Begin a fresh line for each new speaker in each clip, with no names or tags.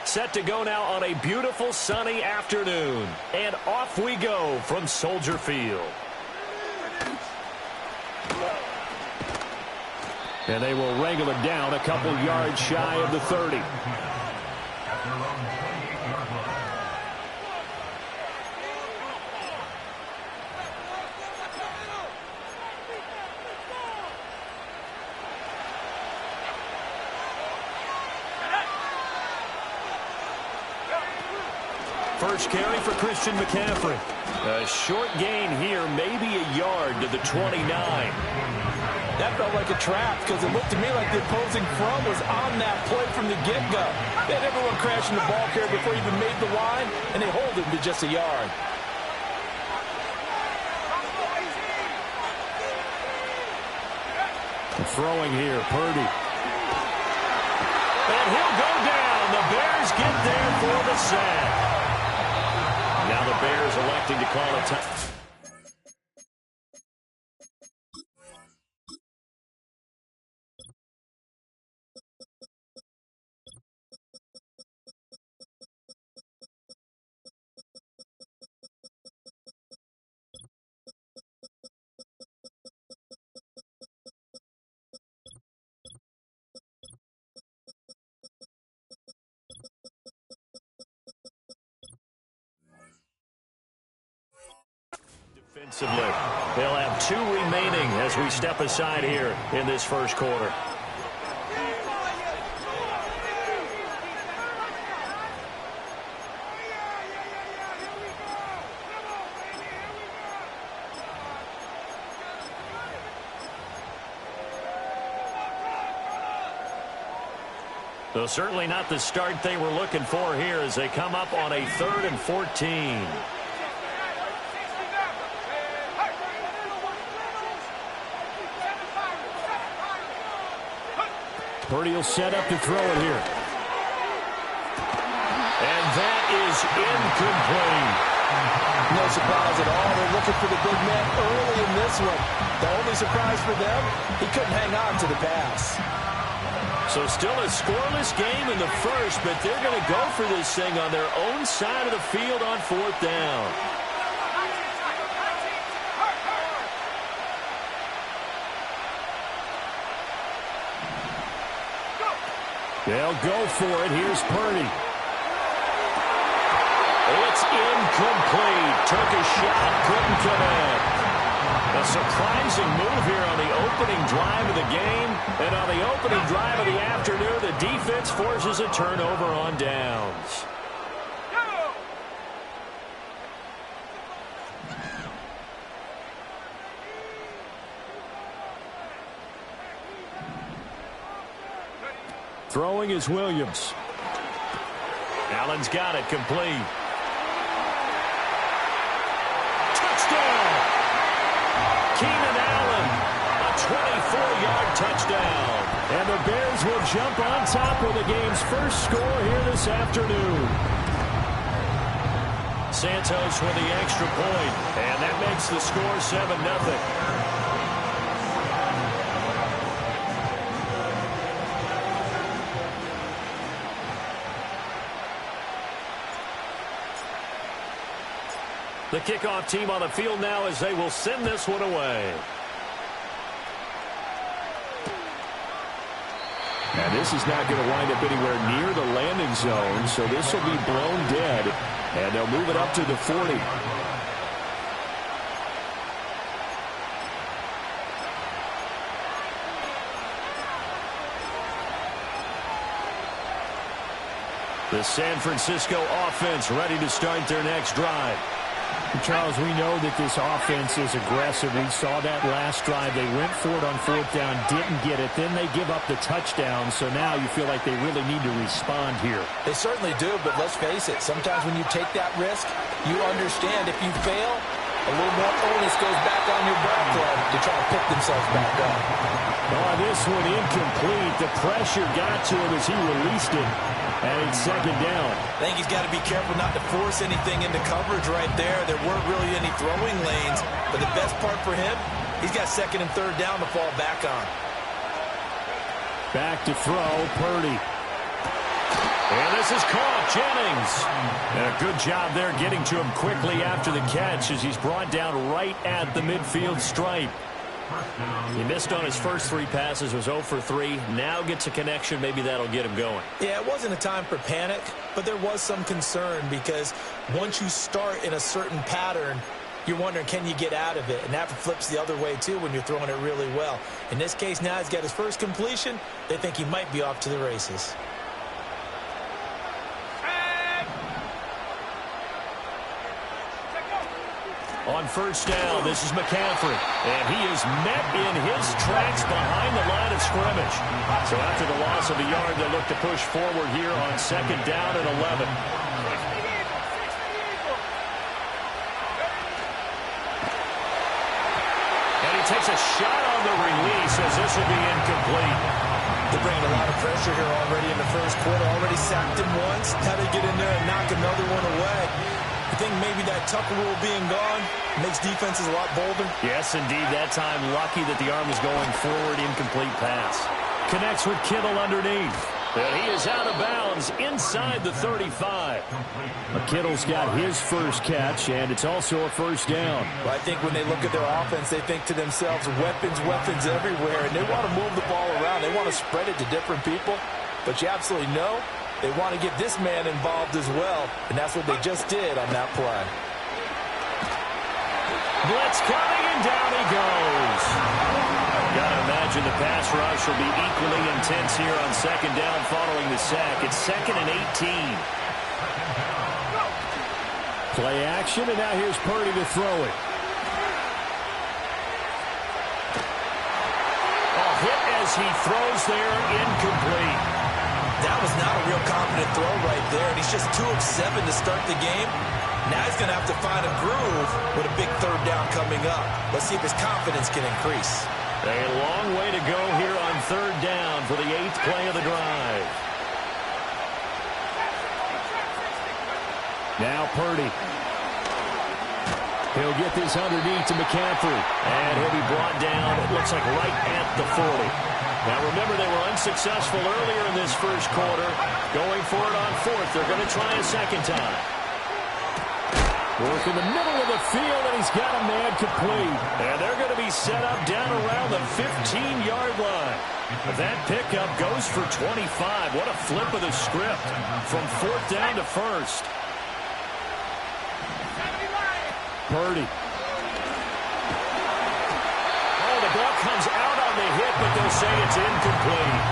Set to go now on a beautiful sunny afternoon. And off we go from Soldier Field. And they will wrangle it down a couple yards shy of the 30. First carry for Christian McCaffrey. A short gain here, maybe a yard to the 29.
That felt like a trap because it looked to me like the opposing front was on that play from the get-go. They had everyone crashing the ball carrier before he even made the line, and they hold him to just a yard.
Throwing here, Purdy. And he'll go down. The Bears get there for the sack. Now the Bears electing to call a time. Defensively, they'll have 2 remaining as we step aside here in this first quarter. So certainly not the start they were looking for here as they come up on a 3rd and 14. Purdy will set up to throw it here. And that is incomplete.
No surprise at all. They're looking for the big man early in this one. The only surprise for them, he couldn't hang on to the pass.
So still a scoreless game in the first, but they're going to go for this thing on their own side of the field on 4th down. They'll go for it. Here's Purdy. It's incomplete. Took a shot, couldn't connect. A surprising move here on the opening drive of the game. And on the opening drive of the afternoon, the defense forces a turnover on downs. Throwing is Williams. Allen's got it complete. Touchdown! Keenan Allen, a 24-yard touchdown. And the Bears will jump on top of the game's first score here this afternoon. Santos with the extra point, and that makes the score 7-0. The kickoff team on the field now as they will send this one away. And this is not going to wind up anywhere near the landing zone, so this will be blown dead, and they'll move it up to the 40. The San Francisco offense ready to start their next drive.
Charles, we know that this offense is aggressive. We saw that last drive. They went for it on 4th down, didn't get it. Then they give up the touchdown, so now you feel like they really need to respond here.
They certainly do, but let's face it. Sometimes when you take that risk, you understand if you fail, a little more onus goes back on your ball club to try to pick themselves back up.
Oh, this one incomplete. The pressure got to him as he released it. And it's 2nd down.
I think he's got to be careful not to force anything into coverage right there. There weren't really any throwing lanes. But the best part for him, he's got 2nd and 3rd down to fall back on.
Back to throw, Purdy. And this is caught. Jennings. And a good job there getting to him quickly after the catch as he's brought down right at the midfield stripe. He missed on his first 3 passes, was 0 for 3. Now gets a connection. Maybe that'll get him going.
Yeah, it wasn't a time for panic, but there was some concern because once you start in a certain pattern, you're wondering, can you get out of it? And that flips the other way, too, when you're throwing it really well. In this case, now he's got his first completion. They think he might be off to the races.
On first down, this is McCaffrey. And he is met in his tracks behind the line of scrimmage. So after the loss of a yard, they look to push forward here on second down and 11. And he takes a shot on the release as this will be incomplete.
They're bringing a lot of pressure here already in the first quarter. Already sacked him once. How do they get in there and knock another one away? I think maybe that Tucker rule being gone makes defenses a lot bolder.
Yes, indeed. That time, lucky that the arm was going forward. Incomplete pass. Connects with Kittle underneath. And he is out of bounds inside the 35.
Kittle's got his first catch, and it's also a first down.
Well, I think when they look at their offense, they think to themselves, weapons, weapons everywhere, and they want to move the ball around. They want to spread it to different people, but you absolutely know they want to get this man involved as well, and that's what they just did on that play.
Blitz coming, and down he goes. Gotta imagine the pass rush will be equally intense here on second down following the sack. It's 2nd and 18.
Play action, and now here's Purdy to throw it.
A hit as he throws there, incomplete.
That was not a real confident throw right there, and he's just 2 of 7 to start the game. Now he's going to have to find a groove with a big third down coming up. Let's see if his confidence can increase.
A long way to go here on third down for the 8th play of the drive.
Now Purdy. He'll get this underneath to McCaffrey.
And he'll be brought down, it looks like right at the 40. Now remember, they were unsuccessful earlier in this first quarter. Going for it on 4th. They're going to try a second time.
Work in the middle of the field, and he's got a man complete.
And they're going to be set up down around the 15-yard line. That pickup goes for 25. What a flip of the script from 4th down to 1st.
Purdy.
Oh, the ball comes out on the hit, but they'll say it's incomplete.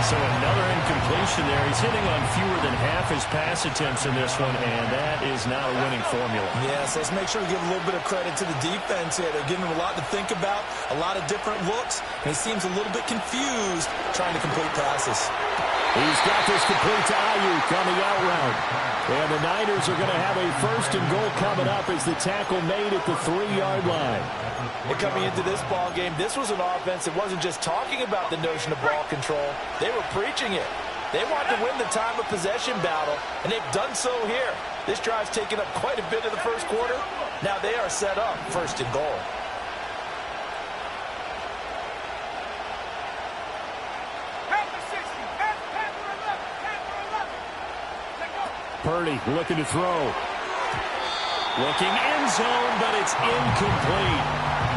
So another incompletion there. He's hitting on fewer than half his pass attempts in this one, and that is not a winning formula.
Yes, let's make sure we give a little bit of credit to the defense here. They're giving him a lot to think about, a lot of different looks, and he seems a little bit confused trying to complete passes.
He's got this complete to Ayuk on the out route. And the Niners are going to have a 1st and goal coming up as the tackle made at the 3-yard line.
And coming into this ball game, this was an offense that wasn't just talking about the notion of ball control. They were preaching it. They wanted to win the time of possession battle, and they've done so here. This drive's taken up quite a bit of the first quarter. Now they are set up 1st and goal.
Purdy looking to throw.
Looking end zone, but it's incomplete.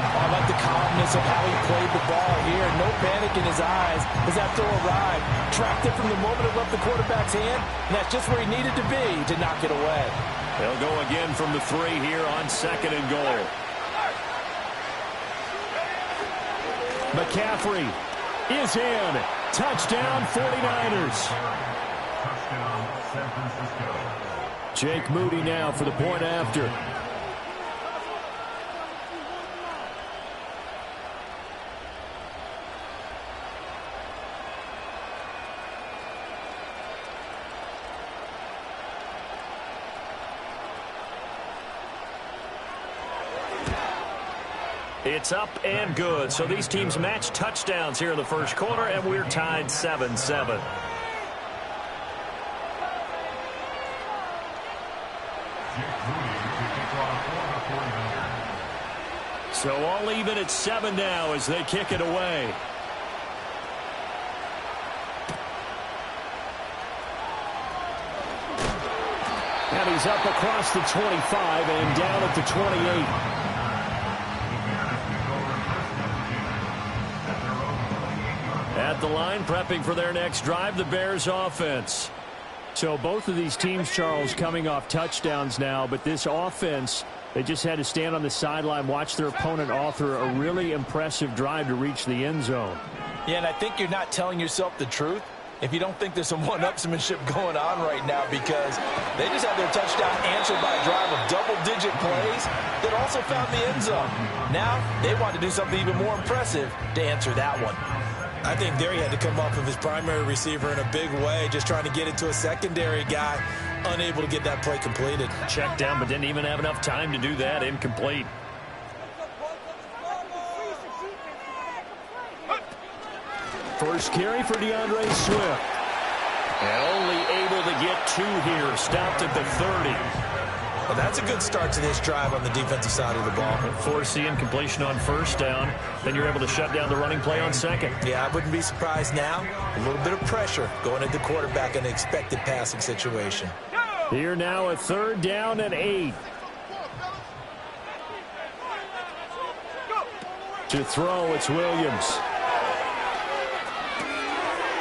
Oh, I like the calmness of how he played the ball here. No panic in his eyes as that throw arrived. Tracked it from the moment it left the quarterback's hand, and that's just where he needed to be to knock it away.
They'll go again from the 3 here on 2nd and goal.
McCaffrey is in. Touchdown, 49ers. Jake Moody now for the point after.
It's up and good. So these teams match touchdowns here in the first quarter, and we're tied 7-7. So all even at 7 now as they kick it away.
And he's up across the 25 and down at the 28. At the line, prepping for their next drive, the Bears offense. So both of these teams, Charles, coming off touchdowns now, but this offense, they just had to stand on the sideline, watch their opponent author a really impressive drive to reach the end zone.
Yeah, and I think you're not telling yourself the truth if you don't think there's some one-upsmanship going on right now, because they just had their touchdown answered by a drive of double-digit plays that also found the end zone. Now they want to do something even more impressive to answer that one.
I think there he had to come off of his primary receiver in a big way, just trying to get it to a secondary guy, unable to get that play completed.
Checked down, but didn't even have enough time to do that. Incomplete. First carry for DeAndre Swift. And only able to get 2 here. Stopped at the 30.
Well, that's a good start to this drive on the defensive side of the ball.
Force the incompletion on first down. Then you're able to shut down the running play on second.
Yeah, I wouldn't be surprised now. A little bit of pressure going at the quarterback in an expected passing situation.
Here now a 3rd down and 8. To throw, it's Williams.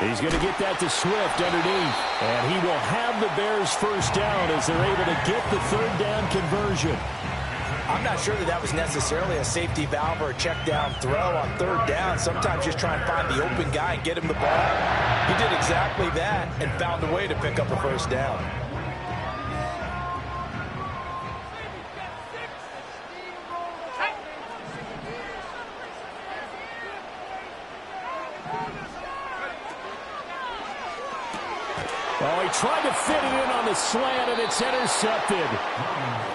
He's going to get that to Swift underneath. And he will have the Bears first down as they're able to get the 3rd down conversion.
I'm not sure that was necessarily a safety valve or a check down throw on 3rd down. Sometimes just try and find the open guy and get him the ball. He did exactly that and found a way to pick up a first down.
Oh, he tried to fit it in on the slant, and it's intercepted.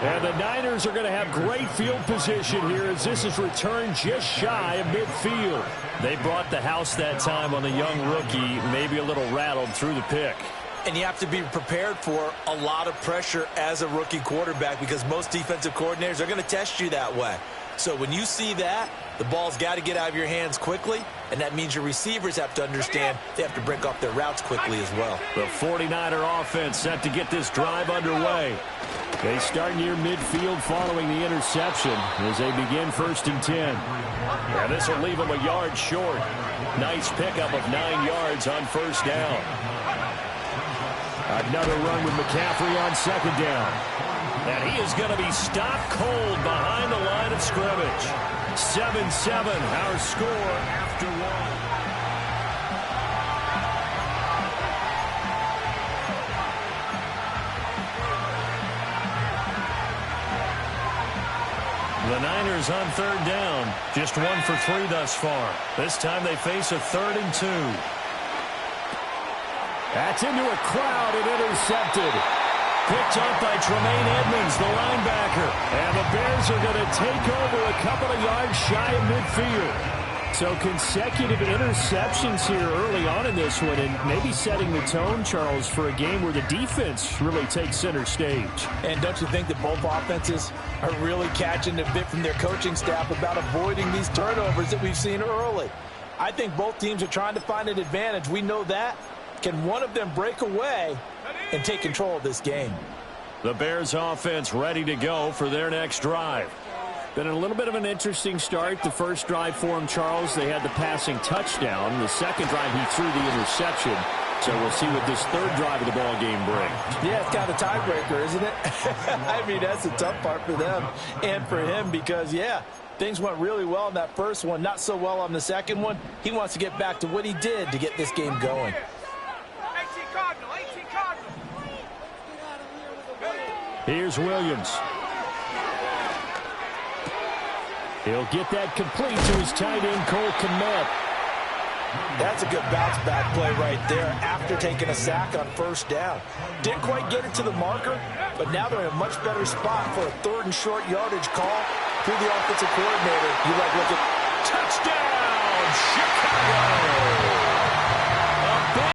And the Niners are going to have great field position here as this is returned just shy of midfield. They brought the house that time on the young rookie, maybe a little rattled through the pick.
And you have to be prepared for a lot of pressure as a rookie quarterback, because most defensive coordinators are going to test you that way. So when you see that, the ball's got to get out of your hands quickly, and that means your receivers have to understand they have to break off their routes quickly as well.
The 49er offense set to get this drive underway. They start near midfield following the interception as they begin 1st and 10. And this will leave them a yard short. Nice pickup of 9 yards on 1st down. Another run with McCaffrey on 2nd down. And he is going to be stopped cold behind the line of scrimmage. 7-7, our score after 1. The Niners on 3rd down. Just 1 for 3 thus far. This time they face a 3rd and 2. That's into a crowd and intercepted. Picked up by Tremaine Edmonds, the linebacker. And the Bears are going to take over a couple of yards shy of midfield. So consecutive interceptions here early on in this one, and maybe setting the tone, Charles, for a game where the defense really takes center stage.
And don't you think that both offenses are really catching a bit from their coaching staff about avoiding these turnovers that we've seen early? I think both teams are trying to find an advantage. We know that. Can one of them break away and take control of this game?
The Bears offense ready to go for their next drive. Been a little bit of an interesting start. The first drive for him, Charles, they had the passing touchdown. The second drive, he threw the interception. So we'll see what this 3rd drive of the ball game brings.
Yeah, it's kind of a tiebreaker, isn't it? I mean, that's the tough part for them and for him because, yeah, things went really well in that first one, not so well on the second one. He wants to get back to what he did to get this game going.
Here's Williams. He'll get that complete to his tight end, Cole Kmet.
That's a good bounce-back play right there after taking a sack on 1st down. Didn't quite get it to the marker, but now they're in a much better spot for a 3rd and short yardage call through the offensive coordinator. You like look at
touchdown, Chicago!